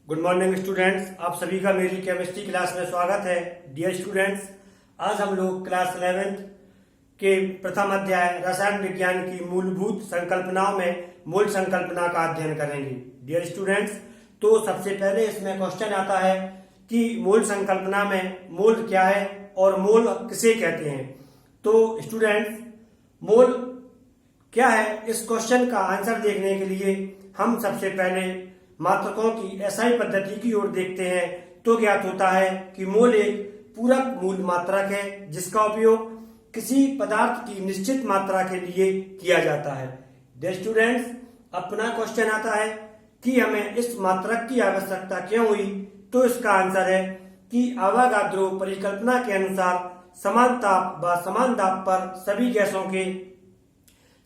Good morning students, आप सभी का मेरी केमिस्ट्री क्लास में स्वागत है। डियर स्टूडेंट्स, आज हम लोग क्लास 11th के प्रथम अध्याय रसायन विज्ञान की मूलभूत संकल्पनाओं में मोल संकल्पना का अध्ययन करेंगे। डियर स्टूडेंट्स, तो सबसे पहले इसमें क्वेश्चन आता है कि मोल संकल्पना में मोल क्या है और मोल किसे कहते हैं। तो स्टूडेंट्स, मोल क्या है, इस क्वेश्चन का आंसर देखने के लिए हम सबसे पहले मात्रकों की एसआई पद्धति की ओर देखते हैं। तो ज्ञात होता है कि मोल एक पूरक मूल मात्रक है जिसका उपयोग किसी पदार्थ की निश्चित मात्रा के लिए किया जाता है। डियर स्टूडेंट्स, अपना क्वेश्चन आता है कि हमें इस मात्रक की आवश्यकता क्यों हुई। तो इसका आंसर है कि अवोगाद्रो परिकल्पना के अनुसार समान ताप व समान दाब पर सभी गैसों के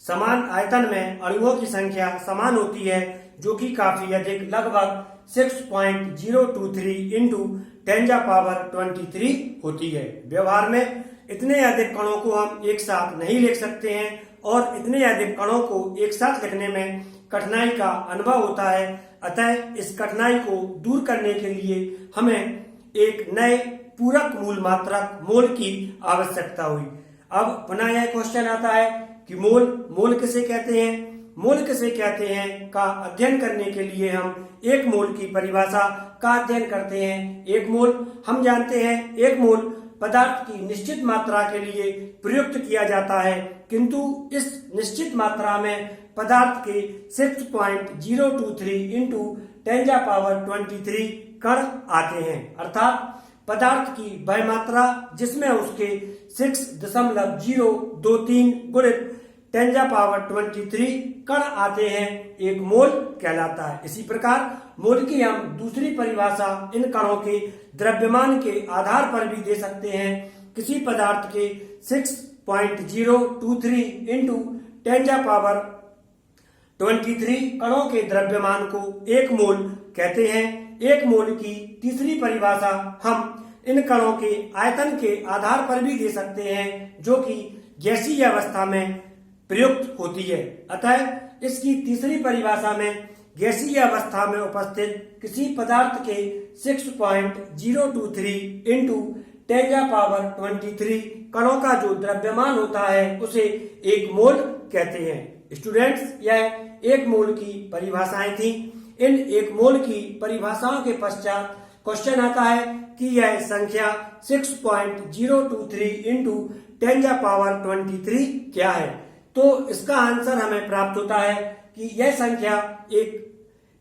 समान आयतन में अणुओं की संख्या समान होती है, जो कि काफी अधिक, लगभग 6.023 इंटू 10⁻23 होती है। व्यवहार में इतने अधिक कणों को हम एक साथ नहीं लिख सकते हैं और इतने अधिक कणों को एक साथ लिखने में कठिनाई का अनुभव होता है। अतः इस कठिनाई को दूर करने के लिए हमें एक नए पूरक मूल मात्रक मोल की आवश्यकता हुई। अब पुनः यह क्वेश्चन आता है कि मोल किसे कहते हैं। मोल किसे कहते हैं का अध्ययन करने के लिए हम एक मोल की परिभाषा का अध्ययन करते हैं। एक मोल हम जानते हैं, एक मोल पदार्थ की निश्चित मात्रा के लिए प्रयुक्त किया जाता है, किंतु इस निश्चित मात्रा में पदार्थ के 6.023 इंटू 10⁻23 कण आते हैं, अर्थात पदार्थ की वह मात्रा जिसमें उसके 6.023 गुणित 10⁻23 कण आते हैं, एक मोल कहलाता है। इसी प्रकार मोल की हम दूसरी परिभाषा इन कणों के द्रव्यमान के आधार पर भी दे सकते हैं। किसी पदार्थ के 6.023 इंटू 10⁻23 कणों के द्रव्यमान को एक मोल कहते हैं। एक मोल की तीसरी परिभाषा हम इन कणों के आयतन के आधार पर भी दे सकते हैं, जो कि गैसीय अवस्था में प्रयुक्त होती है। अतः इसकी तीसरी परिभाषा में गैसीय अवस्था में उपस्थित किसी पदार्थ के 6.023 इंटू 10⁻23 कणों का जो द्रव्यमान होता है उसे एक मोल कहते हैं। स्टूडेंट्स, यह एक मोल की परिभाषाएं थी। इन एक मोल की परिभाषाओं के पश्चात क्वेश्चन आता है कि यह संख्या 6.023 इंटू 10⁻23 क्या है। तो इसका आंसर हमें प्राप्त होता है कि यह संख्या एक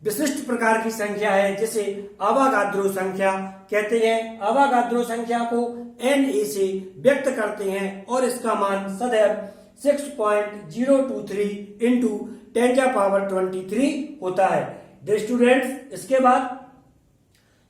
विशिष्ट प्रकार की संख्या है जिसे अवोगाद्रो संख्या कहते हैं। अवोगाद्रो संख्या को Na से व्यक्त करते हैं और इसका मान सदैव 6.023 इंटू 10⁻23 होता है। डियर स्टूडेंट्स, इसके बाद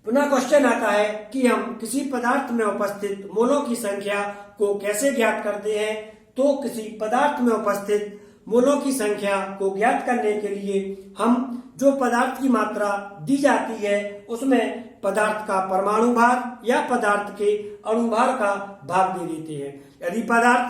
पुनः क्वेश्चन आता है कि हम किसी पदार्थ में उपस्थित मोलों की संख्या को कैसे ज्ञात करते हैं। तो किसी पदार्थ में उपस्थित मोलों की संख्या को ज्ञात करने के लिए हम जो पदार्थ की मात्रा दी जाती है उसमें पदार्थ का परमाणु भार या पदार्थ के अणु भार का भाग दे देते हैं। यदि पदार्थ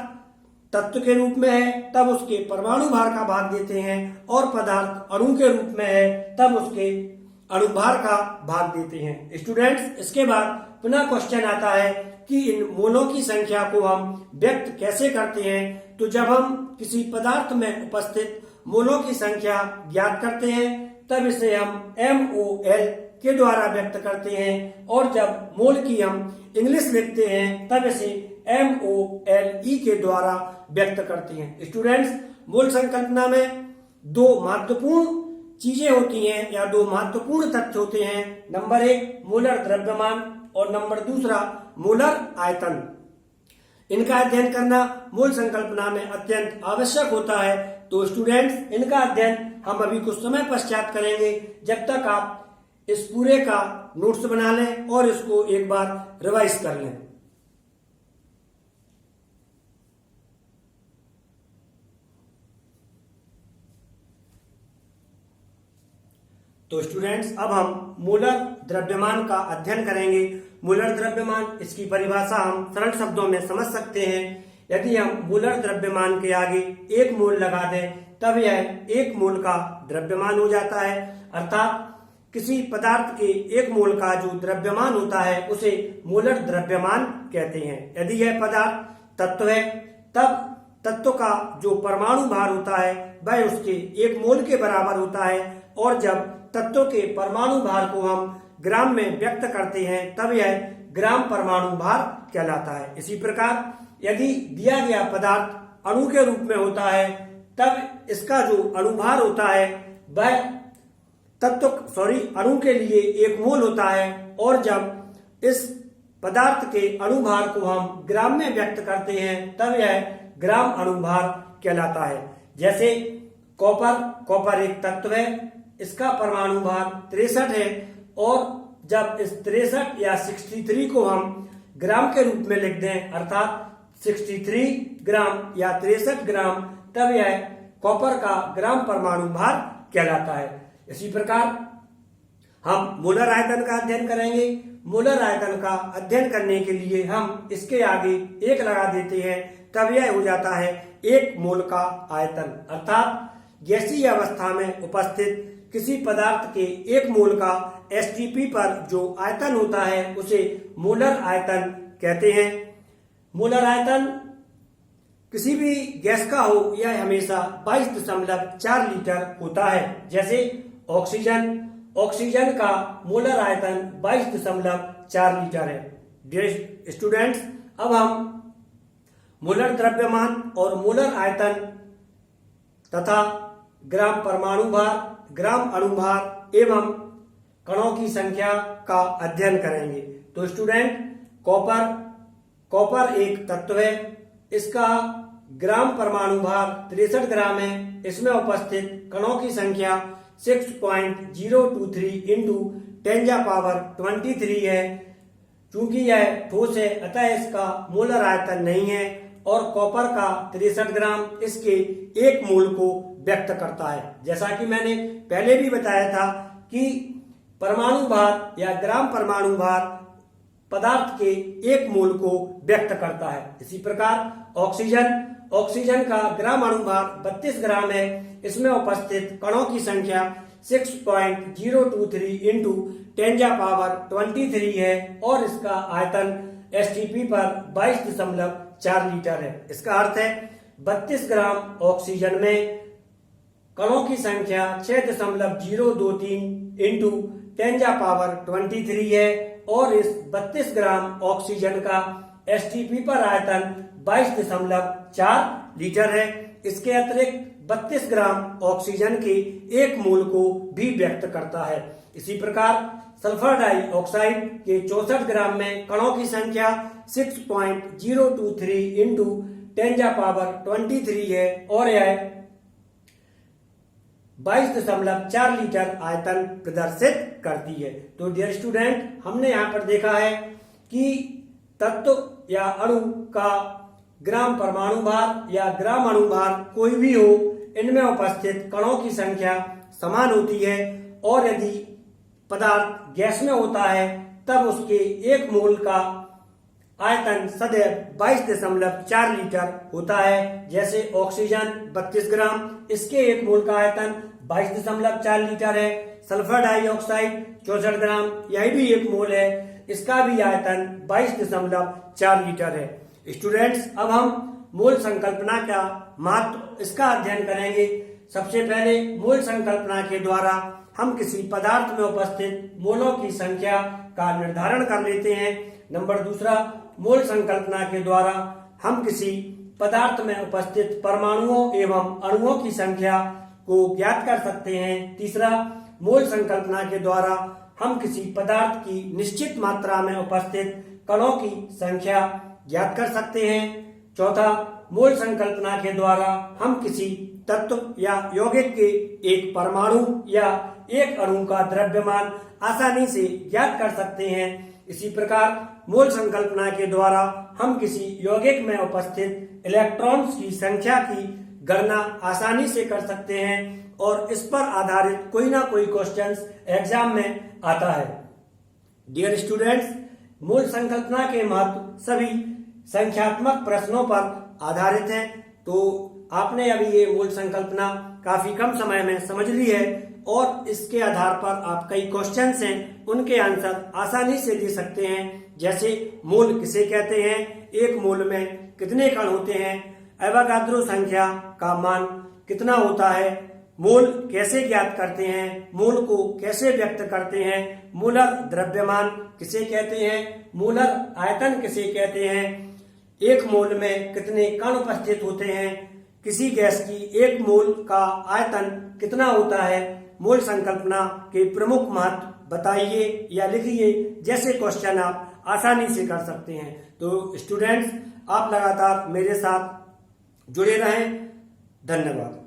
तत्व के रूप में है तब उसके परमाणु भार का भाग देते हैं, और पदार्थ अणु के रूप में है तब उसके अणुभार का भाग देते हैं। स्टूडेंट्स, इसके बाद पुनः क्वेश्चन आता है कि इन मोलों की संख्या को हम व्यक्त कैसे करते हैं। तो जब हम किसी पदार्थ में उपस्थित मोलों की संख्या ज्ञात करते हैं तब इसे हम MOL के द्वारा व्यक्त करते हैं, और जब मोल की हम इंग्लिश लिखते हैं तब इसे MOLE के द्वारा व्यक्त करते हैं। स्टूडेंट्स, मोल संकल्पना में दो महत्वपूर्ण चीजें होती हैं या दो महत्वपूर्ण तथ्य होते हैं। नंबर 1 मोलर द्रव्यमान और नंबर 2 मोलर आयतन। इनका अध्ययन करना मोल संकल्पना में अत्यंत आवश्यक होता है। तो स्टूडेंट्स, इनका अध्ययन हम अभी कुछ समय पश्चात करेंगे। जब तक आप इस पूरे का नोट्स बना लें और इसको एक बार रिवाइज कर लें। तो स्टूडेंट्स, अब हम मोलर द्रव्यमान का अध्ययन करेंगे। मोलर द्रव्यमान, इसकी परिभाषा हम सरल शब्दों में समझ सकते हैं। यदि हम मोलर द्रव्यमान के आगे 1 मोल लगा दें तब यह 1 मोल का द्रव्यमान हो जाता है। अर्थात किसी पदार्थ के एक मोल का जो द्रव्यमान होता है उसे मोलर द्रव्यमान कहते हैं। यदि यह पदार्थ तत्व है तब तत्व का जो परमाणु भार होता है वह उसके एक मोल के बराबर होता है, और जब तत्व के परमाणु भार को हम ग्राम में व्यक्त करते हैं तब यह ग्राम परमाणु भार कहलाता है। इसी प्रकार यदि दिया गया पदार्थ अणु के रूप में होता है तब इसका जो अणुभार होता है वह अणु के लिए एक मोल होता है, और जब इस पदार्थ के अणुभार को हम ग्राम में व्यक्त करते हैं तब यह ग्राम अणुभार कहलाता है। जैसे कॉपर एक तत्व है, इसका परमाणु भार 63 है, और जब इस 63 या 63 को हम ग्राम के रूप में लिख दें अर्थात 63 ग्राम या 63 ग्राम, तब यह कॉपर का ग्राम परमाणु भार कहलाता है। इसी प्रकार हम मोलर आयतन का अध्ययन करेंगे। मोलर आयतन का अध्ययन करने के लिए हम इसके आगे एक लगा देते हैं, तब यह हो जाता है एक मोल का आयतन, अर्थात गैसीय अवस्था में उपस्थित किसी पदार्थ के एक मोल का एसटीपी पर जो आयतन होता है उसे मोलर आयतन कहते हैं। मोलर आयतन किसी भी गैस का हो यह हमेशा 22.4 लीटर होता है। जैसे ऑक्सीजन का मोलर आयतन 22.4 लीटर है। डियर स्टूडेंट्स, अब हम मोलर द्रव्यमान और मोलर आयतन तथा ग्राम परमाणु भार, ग्राम अणुभार एवं कणों की संख्या का अध्ययन करेंगे। तो स्टूडेंट, कॉपर एक तत्व है, इसका ग्राम परमाणु भार 63 ग्राम है। इसमें उपस्थित कणों की संख्या 6.023 इंटू 10⁻23 है। चूंकि यह ठोस है अतः इसका मोलर आयतन नहीं है, और कॉपर का 63 ग्राम इसके एक मोल को व्यक्त करता है। जैसा कि मैंने पहले भी बताया था कि परमाणु भार या ग्राम परमाणु भार पदार्थ के एक मोल को व्यक्त करता है। इसी प्रकार ऑक्सीजन का ग्राम अणुभार 32 ग्राम है। इसमें उपस्थित कणों की संख्या 6.023 इंटू 10⁻23 है, और इसका आयतन एसटीपी पर 22.4 लीटर है। इसका अर्थ है 32 ग्राम ऑक्सीजन में कणों की संख्या 6.023 इंटू 10⁻23 है, और इस 32 ग्राम ऑक्सीजन का एसटीपी पर आयतन 22.4 लीटर है। इसके अतिरिक्त 32 ग्राम ऑक्सीजन के एक मोल को भी व्यक्त करता है। इसी प्रकार सल्फर डाइऑक्साइड के 64 ग्राम में कणों की संख्या 6.023 इंटू 10⁻23 है, और यह 22.4 लीटर आयतन प्रदर्शित करती है। तो डियर स्टूडेंट, हमने यहाँ पर देखा है कि तत्व या अणु का ग्राम परमाणु भार या ग्राम अणु भार कोई भी हो, इनमें उपस्थित कणों की संख्या समान होती है, और यदि पदार्थ गैस में होता है तब उसके एक मोल का आयतन सदैव 22.4 लीटर होता है। जैसे ऑक्सीजन 32 ग्राम, इसके एक मोल का आयतन 22.4 लीटर है। सल्फर डाइऑक्साइड 64 ग्राम, यह भी एक मोल है, इसका भी आयतन 22.4 लीटर है। स्टूडेंट्स, अब हम मोल संकल्पना का महत्व इसका अध्ययन करेंगे। सबसे पहले मोल संकल्पना के द्वारा हम किसी पदार्थ में उपस्थित मोलों की संख्या का निर्धारण कर लेते हैं। नंबर दूसरा, मोल संकल्पना के द्वारा हम किसी पदार्थ में उपस्थित परमाणुओं एवं अणुओं की संख्या को ज्ञात कर सकते हैं। तीसरा, मोल संकल्पना के द्वारा हम किसी पदार्थ की निश्चित मात्रा में उपस्थित कणों की संख्या ज्ञात कर सकते हैं। चौथा, मोल संकल्पना के द्वारा हम किसी तत्व या यौगिक के एक परमाणु या एक अणु का द्रव्यमान आसानी से ज्ञात कर सकते हैं। इसी प्रकार मोल संकल्पना के द्वारा हम किसी यौगिक में उपस्थित इलेक्ट्रॉन्स की संख्या की गणना आसानी से कर सकते हैं, और इस पर आधारित कोई ना कोई क्वेश्चंस एग्जाम में आता है। डियर स्टूडेंट्स, मोल संकल्पना के महत्व सभी संख्यात्मक प्रश्नों पर आधारित है। तो आपने अभी ये मोल संकल्पना काफी कम समय में समझ ली है, और इसके आधार पर आप कई क्वेश्चंस हैं उनके आंसर आसानी से दे सकते हैं। जैसे मोल किसे कहते हैं, एक मोल में कितने कण होते हैं, एवोगाद्रो संख्या का मान कितना होता है, मोल कैसे ज्ञात करते हैं, मोल को कैसे व्यक्त करते हैं, मोलर द्रव्यमान किसे कहते हैं, मोलर आयतन किसे कहते हैं, एक मोल में कितने कण उपस्थित होते हैं, किसी गैस की एक मोल का आयतन कितना होता है, मोल संकल्पना के प्रमुख महत्व बताइए या लिखिए जैसे क्वेश्चन आप आसानी से कर सकते हैं। तो स्टूडेंट्स, आप लगातार मेरे साथ जुड़े रहें। धन्यवाद।